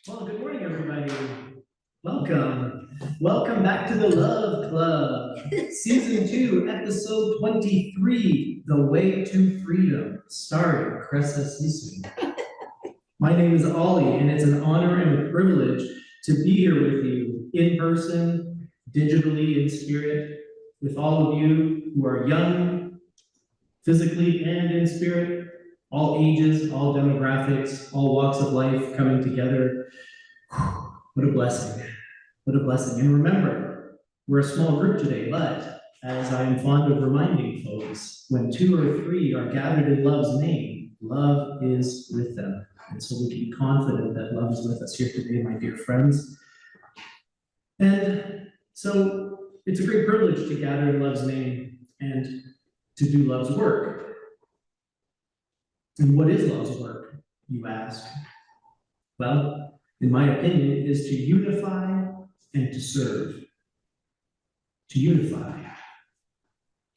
Well, good morning, everybody. Welcome. Welcome back to the Love Club, Season 2, Episode 23, The Way to Freedom, starring Kressa and Ollie. My name is Ollie, and it's an honor and a privilege to be here with you in person, digitally, in spirit, with all of you who are young, physically and in spirit, all ages, all demographics, all walks of life coming together. What a blessing. What a blessing. And remember, we're a small group today, but as I am fond of reminding folks, when 2 or 3 are gathered in love's name, love is with them. And so we can be confident that love is with us here today, my dear friends. And so it's a great privilege to gather in love's name and to do love's work. And what is love's work, you ask? Well, in my opinion, it is to unify and to serve. To unify.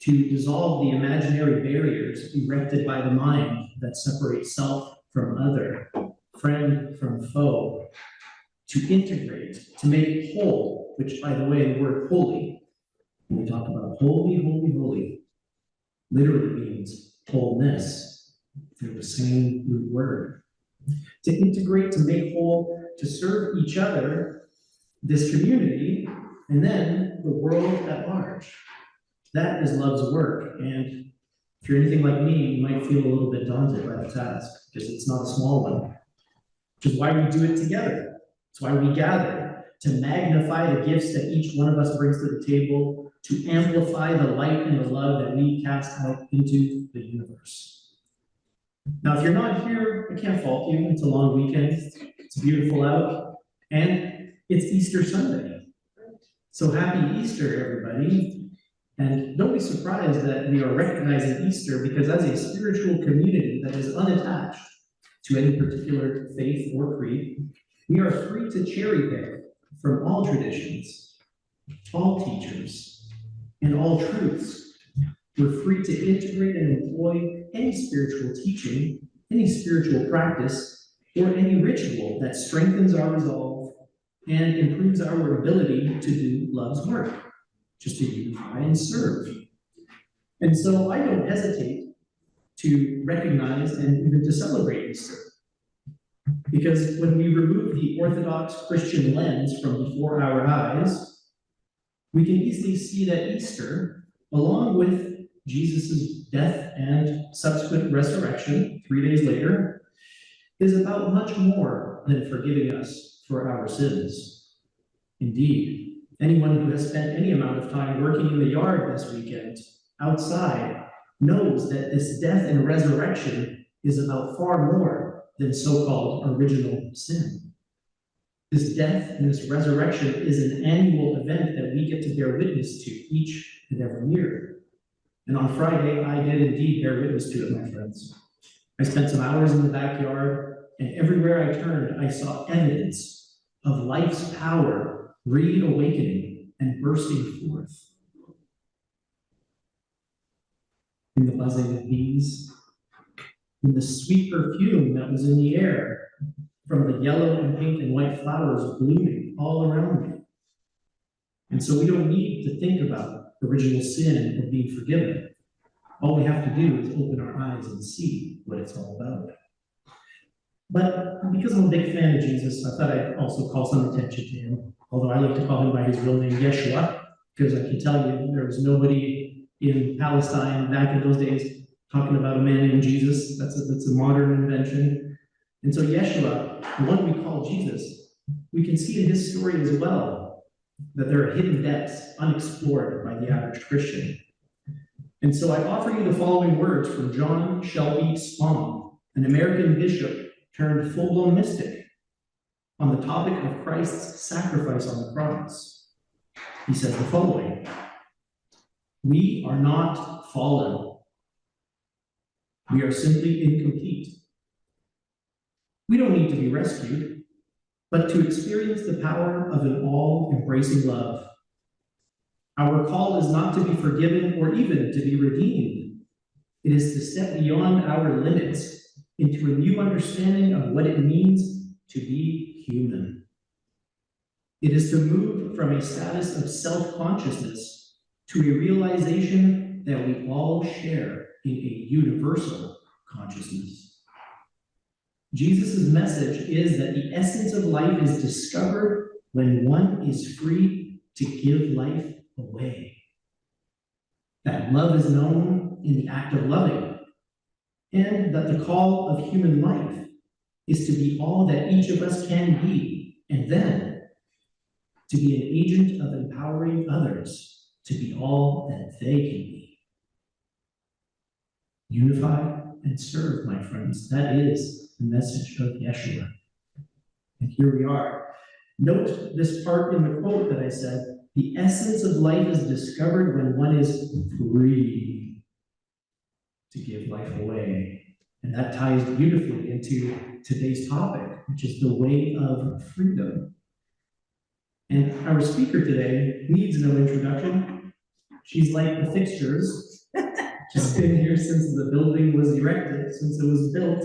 To dissolve the imaginary barriers erected by the mind that separate self from other, friend from foe. To integrate, to make whole, which, by the way, the word holy, when we talk about holy, holy, holy, literally means wholeness. They're the same root word. To integrate, to make whole, to serve each other, this community, and then the world at large. That is love's work. And if you're anything like me, you might feel a little bit daunted by the task because it's not a small one, which is why we do it together. It's why we gather to magnify the gifts that each one of us brings to the table, to amplify the light and the love that we cast out into the universe. Now, if you're not here, I can't fault you. It's a long weekend. It's beautiful out. And it's Easter Sunday. So happy Easter, everybody. And don't be surprised that we are recognizing Easter because as a spiritual community that is unattached to any particular faith or creed, we are free to cherry pick from all traditions, all teachers, and all truths. We're free to integrate and employ any spiritual teaching, any spiritual practice, or any ritual that strengthens our resolve and improves our ability to do love's work, just to unify and serve. And so I don't hesitate to recognize and even to celebrate Easter. Because when we remove the Orthodox Christian lens from before our eyes, we can easily see that Easter, along with Jesus' death and subsequent resurrection 3 days later, is about much more than forgiving us for our sins. Indeed, anyone who has spent any amount of time working in the yard this weekend, outside, knows that this death and resurrection is about far more than so-called original sin. This death and this resurrection is an annual event that we get to bear witness to each and every year. And on Friday, I did indeed bear witness to it, my friends. I spent some hours in the backyard, and everywhere I turned, I saw evidence of life's power reawakening and bursting forth. In the buzzing of bees, in the sweet perfume that was in the air from the yellow and pink and white flowers blooming all around me. And so we don't need to think about original sin or being forgiven. All we have to do is open our eyes and see what it's all about. But because I'm a big fan of Jesus, I thought I'd also call some attention to him, although I like to call him by his real name, Yeshua, because I can tell you there was nobody in Palestine back in those days talking about a man named Jesus. That's a modern invention. And so Yeshua, the one we call Jesus, we can see in his story as well that there are hidden depths unexplored by the average Christian. And so I offer you the following words from John Shelby Spong, an American bishop turned full-blown mystic, on the topic of Christ's sacrifice on the cross. He says the following: "We are not fallen. We are simply incomplete. We don't need to be rescued, but to experience the power of an all-embracing love. Our call is not to be forgiven or even to be redeemed. It is to step beyond our limits into a new understanding of what it means to be human. It is to move from a status of self-consciousness to a realization that we all share in a universal consciousness. Jesus' message is that the essence of life is discovered when one is free to give life away. That love is known in the act of loving, and that the call of human life is to be all that each of us can be, and then to be an agent of empowering others to be all that they can be. Unify and serve, my friends. That is the message of Yeshua. And here we are. Note this part in the quote that I said, the essence of life is discovered when one is free to give life away. And that ties beautifully into today's topic, which is the way of freedom. And our speaker today needs no introduction. She's like the fixtures. She's been here since the building was erected, since it was built.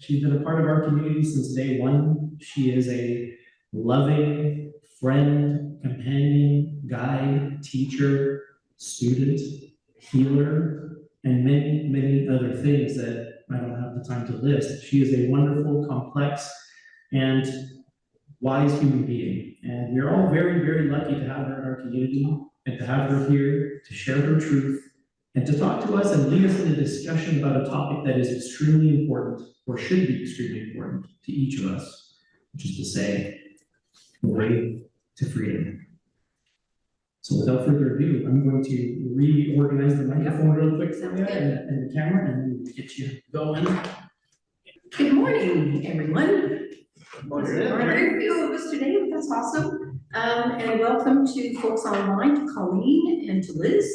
She's been a part of our community since day one. She is a loving friend, companion, guide, teacher, student, healer, and many, many other things that I don't have the time to list. She is a wonderful, complex, and wise human being. And we're all very, very lucky to have her in our community and to have her here to share her truth and to talk to us and lead us in a discussion about a topic that is extremely important, or should be extremely important to each of us, which is to say, the way to freedom. So without further ado, I'm going to reorganize the microphone real quick for you and the camera, and we'll get you going. Good morning, everyone. There are very few of us today, but that's awesome. And welcome to folks online, to Colleen and to Liz.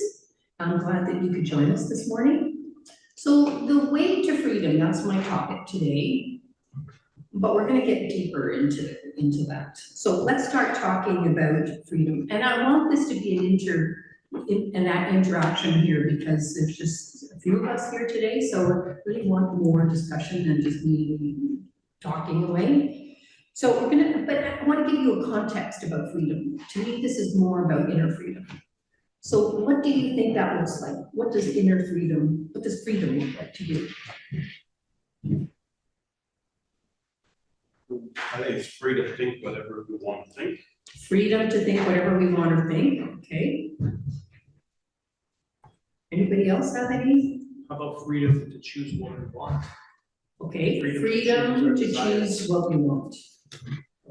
I'm glad that you could join us this morning. So the way to freedom, that's my topic today, but we're going to get deeper into that. So let's start talking about freedom. And I want this to be an interaction here because there's just a few of us here today, so I really want more discussion than just me talking away. So but I want to give you a context about freedom. To me, this is more about inner freedom. So what do you think that looks like? What does freedom look like to you? I think it's free to think whatever we want to think. Freedom to think whatever we want to think, okay. Anybody else have any? How about freedom to choose what we want? Okay, Freedom to choose what we want.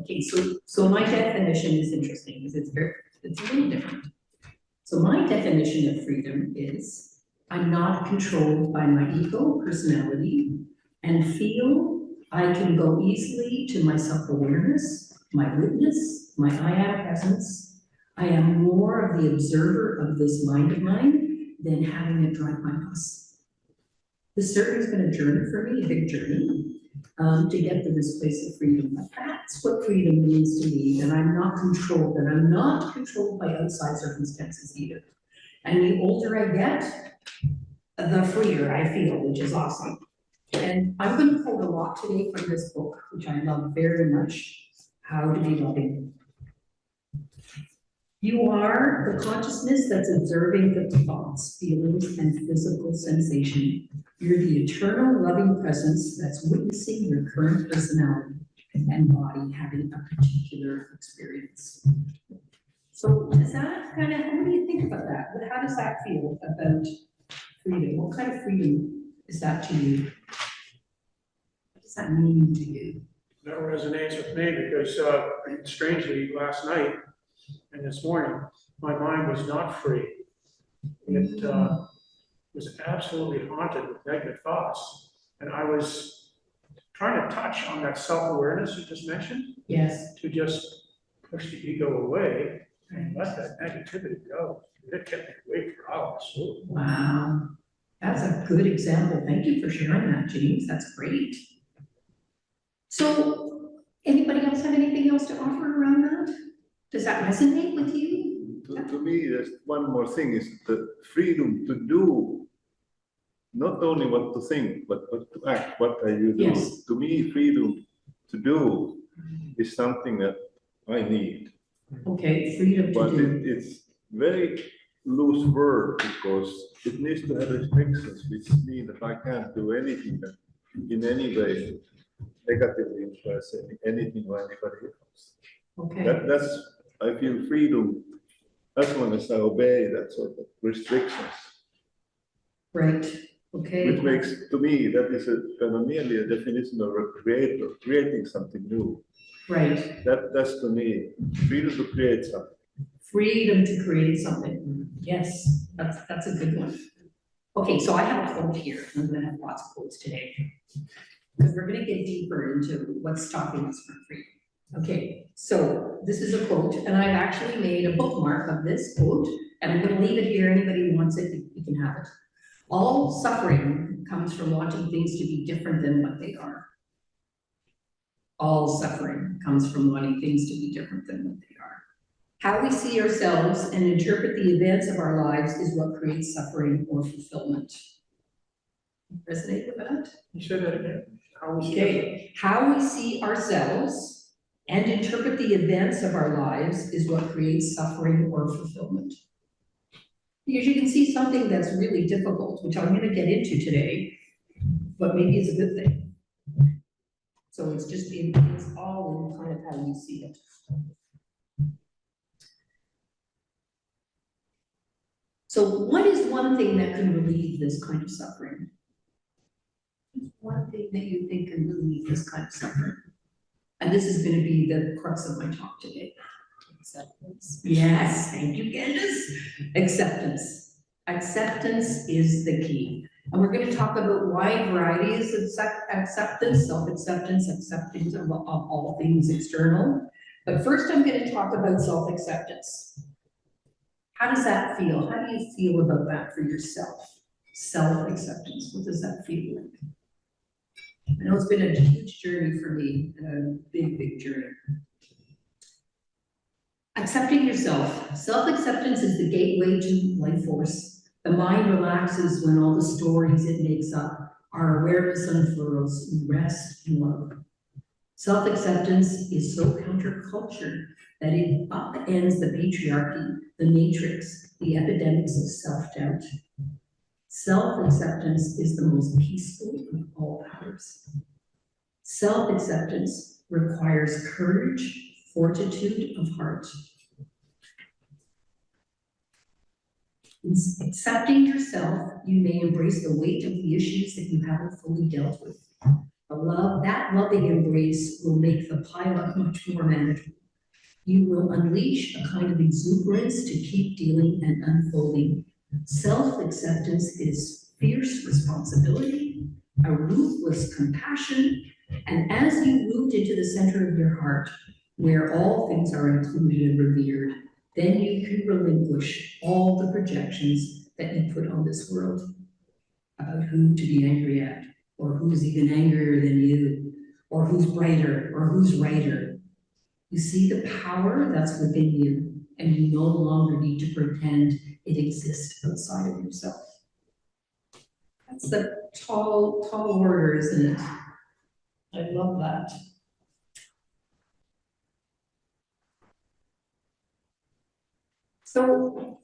Okay, so my definition is interesting, because it's a little different. So my definition of freedom is, I'm not controlled by my ego, personality, and feel I can go easily to my self-awareness, my witness, my I am presence. I am more of the observer of this mind of mine than having it drive my bus. This certainly has been a journey for me, a big journey, to get to this place of freedom. But that's what freedom means to me, that I'm not controlled, by outside circumstances either. And the older I get, the freer I feel, which is awesome. And I'm going to quote a lot today from this book, which I love very much, How to Be Loving. You are the consciousness that's observing the thoughts, feelings, and physical sensation. You're the eternal loving presence that's witnessing your current personality and body having a particular experience. So does that kind of, what do you think about that? How does that feel about freedom? What kind of freedom is that to you? What does that mean to you? That resonates with me because strangely last night and this morning, my mind was not free. It was absolutely haunted with negative thoughts. And I was trying to touch on that self-awareness you just mentioned. Yes. To just push the ego away and let that negativity go. It kept me awake for hours. Wow. That's a good example. Thank you for sharing that, James. That's great. So, anybody else have anything else to offer around that? Does that resonate with you? To me, there's one more thing, is the freedom to do, not only what to think, but what to act. What are you doing? Yes. To me, freedom to do is something that I need. Okay, freedom to But do. it's very loose word because it needs to have restrictions, which mean that I can't do anything that in any way negatively influencing anything or anybody else. Okay, That's, I feel freedom as long as I obey that sort of restrictions, right, okay. which makes, to me, that is a kind of nearly a definition of a creator, creating something new. Right, That's to me, freedom to create something. freedom to create something. Yes, that's a good one. Okay, so I have a quote here. I'm gonna have lots of quotes today. Because we're gonna get deeper into what's stopping us from freedom. Okay, so this is a quote, and I've actually made a bookmark of this quote, and I'm gonna leave it here. Anybody who wants it, you can have it. All suffering comes from wanting things to be different than what they are. All suffering comes from wanting things to be different than what they are. How we see ourselves and interpret the events of our lives is what creates suffering or fulfillment. Resonate with that? You said that again? How we see Okay, how we see ourselves and interpret the events of our lives is what creates suffering or fulfillment. Because you can see something that's really difficult, which I'm going to get into today, but maybe it's a good thing. So it's just, it's all in kind of how you see it. So what is one thing that can relieve this kind of suffering? One thing that you think can relieve this kind of suffering? And this is going to be the crux of my talk today. Acceptance. Yes, thank you, Candace. Acceptance. Acceptance is the key. And we're going to talk about wide varieties of acceptance, self-acceptance, acceptance of all things external. But first I'm going to talk about self-acceptance. How does that feel? How do you feel about that for yourself? Self-acceptance, what does that feel like? I know it's been a huge journey for me, a big, big journey. Accepting yourself. Self-acceptance is the gateway to life force. The mind relaxes when all the stories it makes up, our awareness unfurls, and rest in love. Self-acceptance is so counterculture that it upends the patriarchy, the matrix, the epidemics of self-doubt. Self-acceptance is the most peaceful of all powers. Self-acceptance requires courage, fortitude of heart. In accepting yourself, you may embrace the weight of the issues that you haven't fully dealt with. That loving embrace will make the pileup much more manageable. You will unleash a kind of exuberance to keep dealing and unfolding. Self-acceptance is fierce responsibility, a ruthless compassion, and as you moved into the center of your heart, where all things are included and revered, then you can relinquish all the projections that you put on this world about who to be angry at, or who's even angrier than you, or who's brighter, or who's righter. You see the power that's within you, and you no longer need to pretend it exists outside of yourself. That's a tall, tall order, isn't it? I love that. So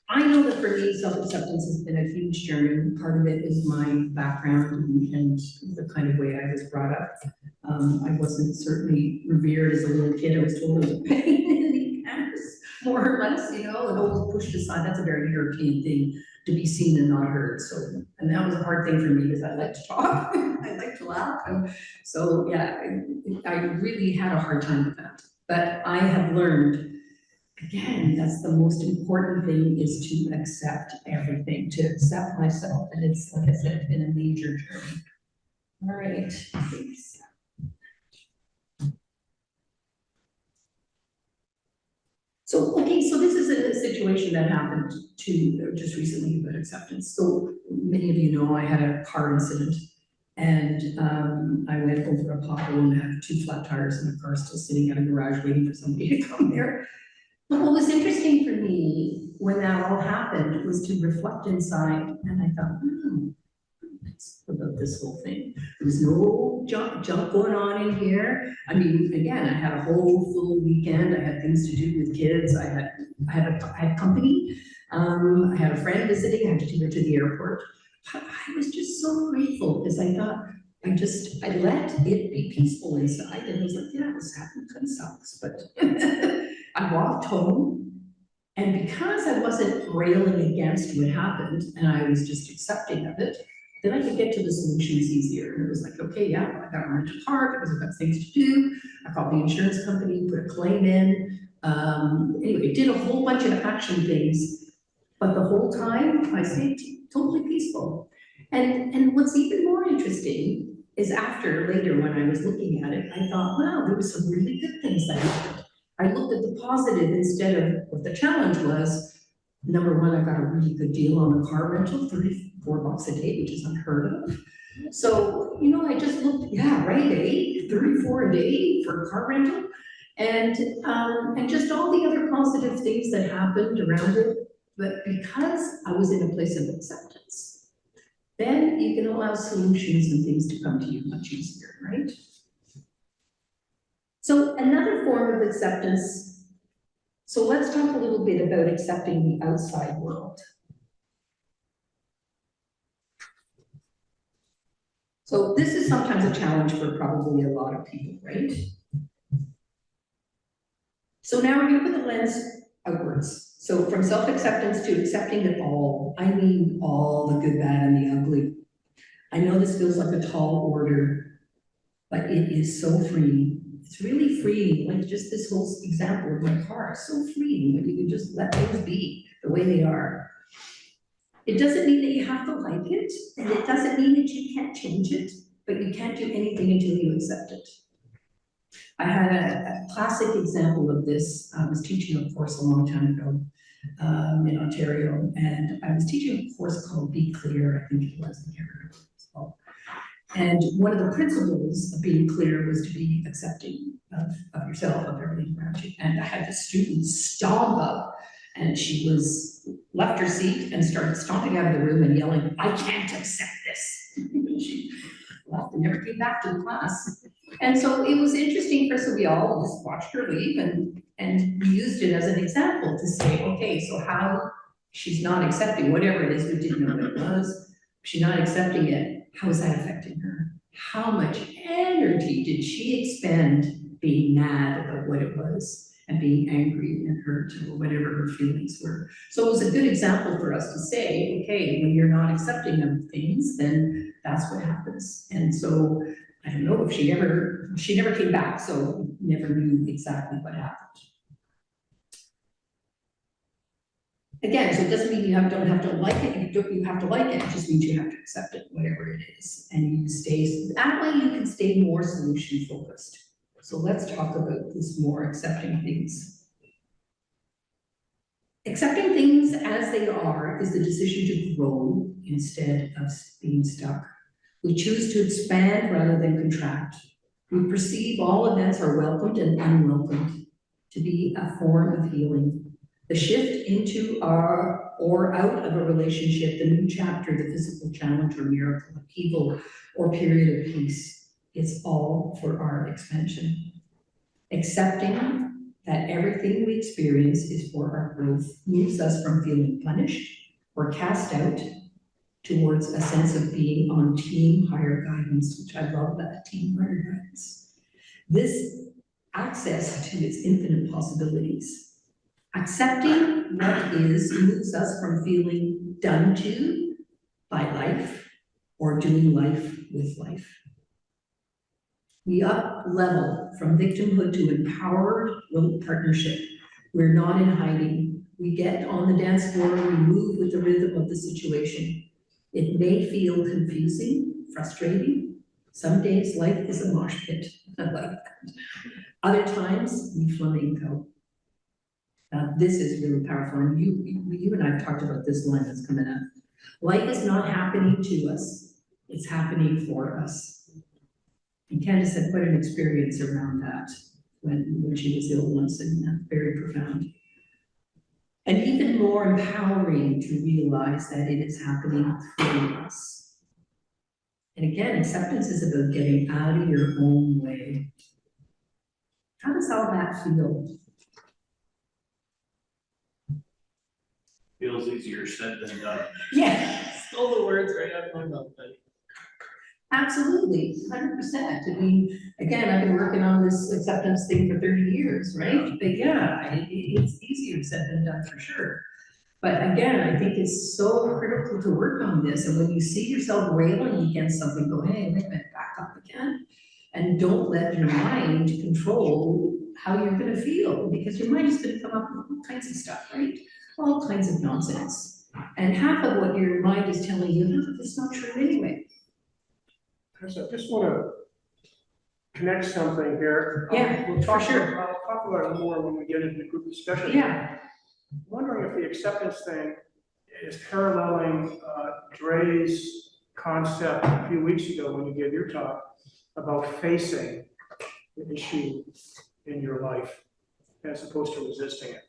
I know that for me, self-acceptance has been a huge journey. Part of it is my background and the kind of way I was brought up. I wasn't certainly revered as a little kid. I was told it was a pain in the ass, more or less, you know, and always pushed aside. That's a very European thing, to be seen and not heard. So, and that was a hard thing for me because I like to talk, I like to laugh. And so, yeah, I really had a hard time with that. But I have learned, again, that's the most important thing, is to accept everything, to accept myself. And it's, like I said, been a major journey. All right, thanks. So, okay, so this is a situation that happened to just recently about acceptance. So many of you know I had a car incident, and I went over a pothole and had 2 flat tires and a car still sitting in a garage waiting for somebody to come there. But what was interesting for me when that all happened was to reflect inside, and I thought, about this whole thing. There was no whole junk going on in here. I mean, again, I had a whole full weekend, I had things to do with kids, I had company. I had a friend visiting, I had to take her to the airport. I was just so grateful, because I thought, I let it be peaceful inside, and I was like, yeah, this happened, kind of sucks, but I walked home. And because I wasn't railing against what happened, and I was just accepting of it, then I could get to the solutions easier. And it was like, okay, yeah, I got a rental car because I've got things to do. I called the insurance company, put a claim in. Anyway, did a whole bunch of action things, but the whole time I stayed totally peaceful. And what's even more interesting is later when I was looking at it, I thought, wow, there were some really good things that happened. I looked at the positive instead of what the challenge was. Number one, I got a really good deal on the car rental, $34 a day, which is unheard of. So, I just looked, yeah, right, 34 a day for a car rental. And just all the other positive things that happened around it. But because I was in a place of acceptance, then you can allow solutions and things to come to you much easier, right? So another form of acceptance, so let's talk a little bit about accepting the outside world. So this is sometimes a challenge for probably a lot of people, right? So now we're going to put the lens outwards. So from self-acceptance to accepting it all, I mean all the good, bad, and the ugly. I know this feels like a tall order, but it is so freeing. It's really freeing, like just this whole example of my car, so freeing when you can just let things be the way they are. It doesn't mean that you have to like it, and it doesn't mean that you can't change it, but you can't do anything until you accept it. I had a classic example of this. I was teaching a course a long time ago in Ontario, and I was teaching a course called Be Clear, I think it was, I can't remember what it's called. And one of the principles of being clear was to be accepting of yourself, of everything around you. And I had the student stomp up, and she left her seat and started stomping out of the room and yelling, "I can't accept this." And she left and never came back to the class. And so it was interesting for us, so we all just watched her leave, and we used it as an example to say, okay, so how she's not accepting whatever it is, we didn't know what it was, she's not accepting it. How is that affecting her? How much energy did she expend being mad about what it was and being angry and hurt or whatever her feelings were? So it was a good example for us to say, okay, when you're not accepting of things, then that's what happens. And so I don't know if she never came back, so never knew exactly what happened. Again, so it doesn't mean you don't have to like it, you have to like it, it just means you have to accept it, whatever it is. And that way you can stay more solution focused. So let's talk about this more, accepting things. Accepting things as they are is the decision to grow instead of being stuck. We choose to expand rather than contract. We perceive all events are welcomed and unwelcomed to be a form of healing. The shift into or out of a relationship, the new chapter, the physical challenge or miracle, upheaval or period of peace, it's all for our expansion. Accepting that everything we experience is for our growth moves us from feeling punished or cast out towards a sense of being on team higher guidance, which I love that, team higher guidance. This access to its infinite possibilities. Accepting what is moves us from feeling done to by life or doing life with life. We up level from victimhood to empowered partnership. We're not in hiding. We get on the dance floor, we move with the rhythm of the situation. It may feel confusing, frustrating. Some days life is a mosh pit. I like that. Other times, we flamenco. Now, this is really powerful, and you and I have talked about this line that's coming up. Life is not happening to us, it's happening for us. And Candace had quite an experience around that when she was ill once, and that's very profound. And even more empowering to realize that it is happening for us. And again, acceptance is about getting out of your own way. How does all that feel? Feels easier said than done. Yeah, Stole the words right out of my mouth, buddy. absolutely, 100%. I mean, again, I've been working on this acceptance thing for 30 years, right? But yeah, it's easier said than done for sure. But again, I think it's so critical to work on this, and when you see yourself railing against something, go, hey, wait a minute, back up again. And don't let your mind control how you're gonna feel, because your mind is gonna come up with all kinds of stuff, right? All kinds of nonsense. And half of what your mind is telling you, no, that's not true anyway. Chris, I just wanna connect something here. Yeah, We'll talk, for sure. I'll talk about it more when we get into group discussion. Yeah, Wondering if the acceptance thing is paralleling Dre's concept a few weeks ago when you gave your talk about facing the issue in your life as opposed to resisting it.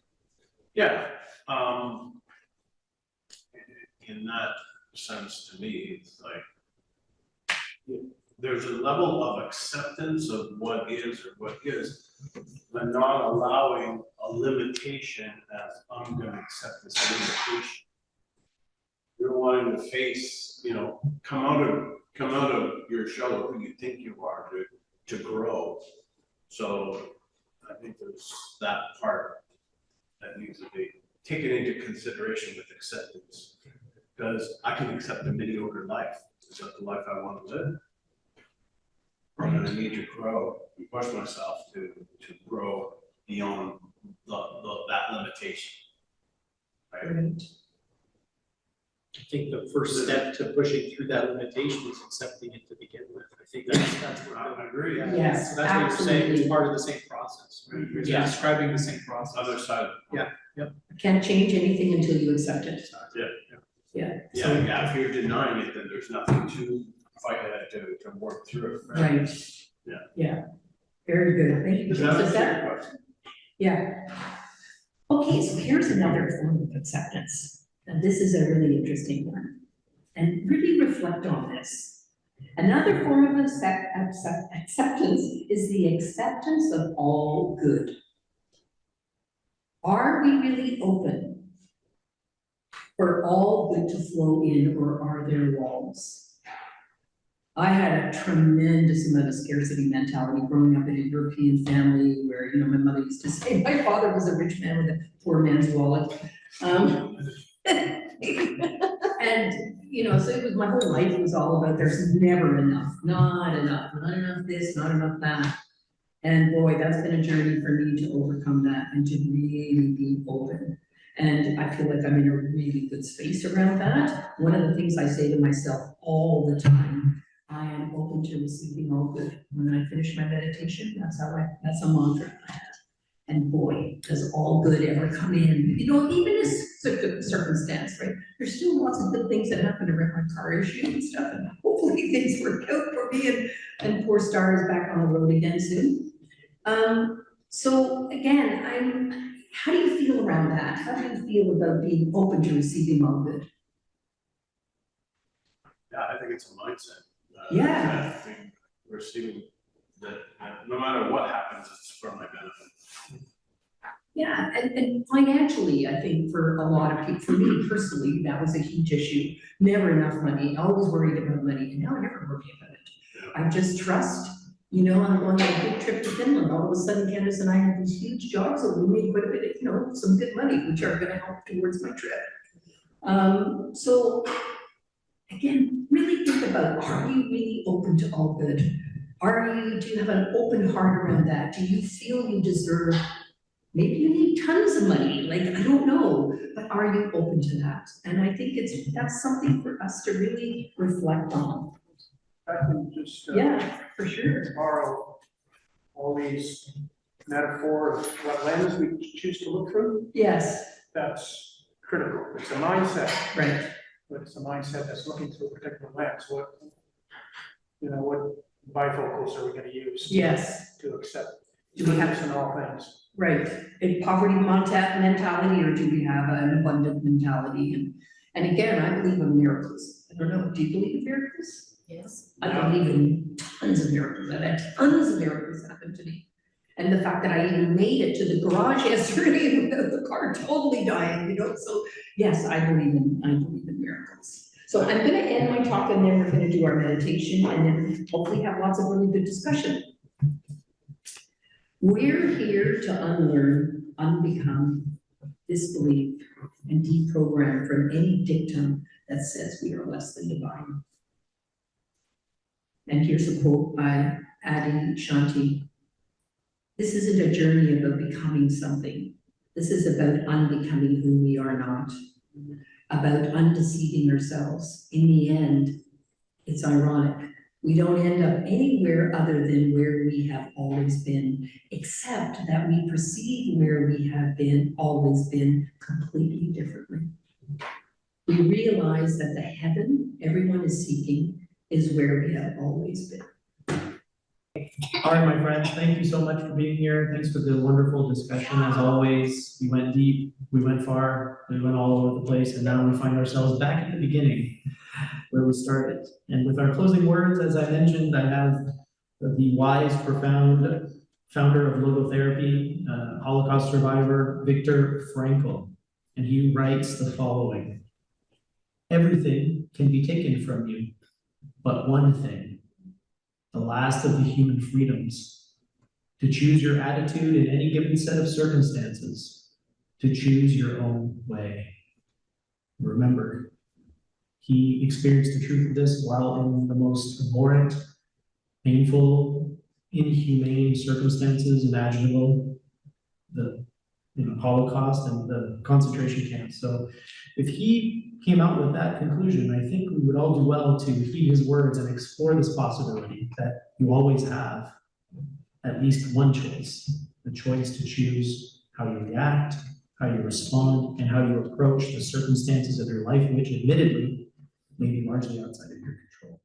Yeah, in that sense, to me, it's like, there's a level of acceptance of what is or what is, but not allowing a limitation as I'm gonna accept this limitation. You're wanting to face, come out of your shell of who you think you are to grow. So I think there's that part that needs to be taken into consideration with acceptance. Because I can accept a mediocre life. Is that the life I want to live? I'm gonna need to grow and push myself to grow beyond that limitation. Right? right. I think the first step to pushing through that limitation is accepting it to begin with. I think that's what I agree. Yeah. Yes, So that's what you're saying, it's absolutely. part of the same process, right? You're Yeah. describing the same process. Other side. Can't change anything until you accept it. Yeah, So- yeah, if you're denying it, then there's nothing to fight at, to work through. Right. Yeah. Yeah, very good, thank you. Does that So answer that- your question? Yeah. Okay, so here's another form of acceptance, and this is a really interesting one. And really reflect on this. Another form of acceptance is the acceptance of all good. Are we really open for all good to flow in, or are there walls? I had a tremendous amount of scarcity mentality growing up in a European family where, my mother used to say, my father was a rich man with a poor man's wallet. And, so it was, my whole life was all about there's never enough, not enough this, not enough that. And boy, that's been a journey for me to overcome that and to really be open. And I feel like I'm in a really good space around that. One of the things I say to myself all the time, I am open to receiving all good. When I finish my meditation, that's a mantra I have. And boy, does all good ever come in, even in a circumstance, right? There's still lots of good things that happen around my car issue and stuff, and hopefully things work out for me and poor Star is back on the road again soon. So again, how do you feel around that? How do you feel about being open to receiving all good? Yeah, I think it's a mindset. Yeah. I think receiving that, no matter what happens, it's for my benefit. Yeah, and financially, I think for a lot of people, for me personally, that was a huge issue. Never enough money, always worried about money, and now I never worry about it. I just trust, I'm going on a big trip to Finland, all of a sudden Candace and I have these huge jobs that we made quite a bit of, some good money, which are gonna help towards my trip. So again, really think about, are you really open to all good? Do you have an open heart around that? Do you feel you deserve, maybe you need tons of money, like, I don't know, but are you open to that? And I think that's something for us to really reflect on. I can just Yeah, for sure. borrow all these metaphors, what lens we choose to look through, Yes, that's critical. It's a mindset, right, but it's a mindset that's looking through a particular lens. What bifocals are we gonna use? yes, To accept Do we have- goodness in all things? right. A poverty mentality, or do we have an abundant mentality? And again, I believe in miracles. I don't know, do you believe in miracles? Yes. I believe in tons of miracles. I've had tons of miracles happen to me. And the fact that I even made it to the garage yesterday without the car totally dying, you know, so yes, I believe in miracles. So I'm gonna end my talk and then we're gonna do our meditation and then hopefully have lots of really good discussion. We're here to unlearn, unbecome, disbelieve, and deprogram from any dictum that says we are less than divine. And here's a quote by Adi Shanti. This isn't a journey about becoming something. This is about unbecoming who we are not, about undeceiving ourselves. In the end, it's ironic. We don't end up anywhere other than where we have always been, except that we perceive where we have been, always been, completely differently. We realize that the heaven everyone is seeking is where we have always been. All right, my friends, thank you so much for being here. Thanks for the wonderful discussion as always. We went deep, we went far, we went all over the place, and now we find ourselves back at the beginning where we started. And with our closing words, as I mentioned, I have the wise, profound founder of logotherapy, Holocaust survivor, Viktor Frankl. And he writes the following: everything can be taken from you, but one thing, the last of the human freedoms, to choose your attitude in any given set of circumstances, to choose your own way. Remember, he experienced the truth of this while in the most abhorrent, painful, inhumane circumstances imaginable, the Holocaust and the concentration camps. So if he came out with that conclusion, I think we would all do well to heed his words and explore this possibility that you always have at least one choice, the choice to choose how you react, how you respond, and how you approach the circumstances of your life, which admittedly may be largely outside of your control.